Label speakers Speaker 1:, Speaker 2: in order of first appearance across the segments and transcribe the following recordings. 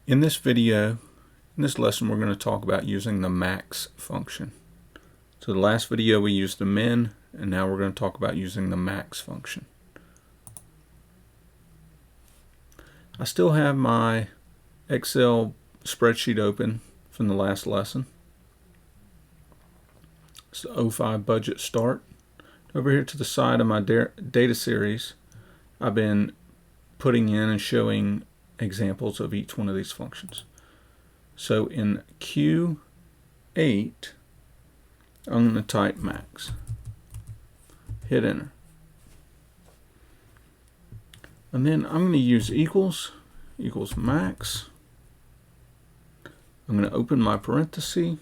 Speaker 1: In this video, in this lesson, we're going to talk about using the max function. So the last video we used the min, and now we're going to talk about using the max function. I still have my Excel spreadsheet open from the last lesson. It's the 05 budget start. Over here to the side of my data series, I've been putting in and showing examples of each one of these functions. So in Q8, I'm going to type max. Hit enter. And then I'm going to use equals max. I'm going to open my parenthesis.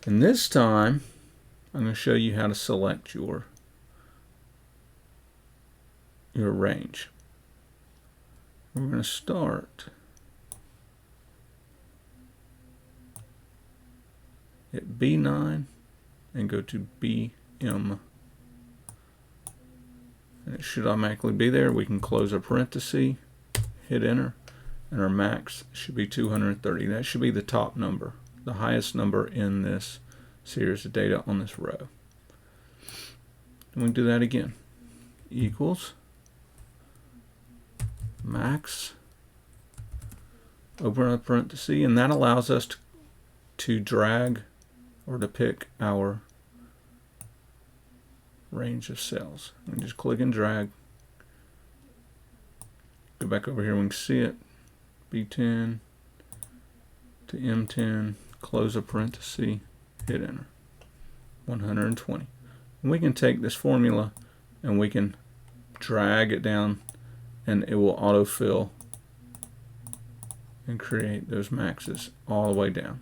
Speaker 1: And this time, I'm going to show you how to select your range. We're going to start at B9 and go to BM. And it should automatically be there. We can close our parenthesis, hit enter, and our max should be 230. That should be the top number, the highest number in this series of data on this row. And we do that again. Equals max, open a parenthesis, and that allows us to drag or to pick our range of cells. And just click and drag. Go back over here, we can see it. B10 to M10, close a parenthesis, hit enter. 120. And we can take this formula and we can drag it down, and it will autofill and create those maxes all the way down.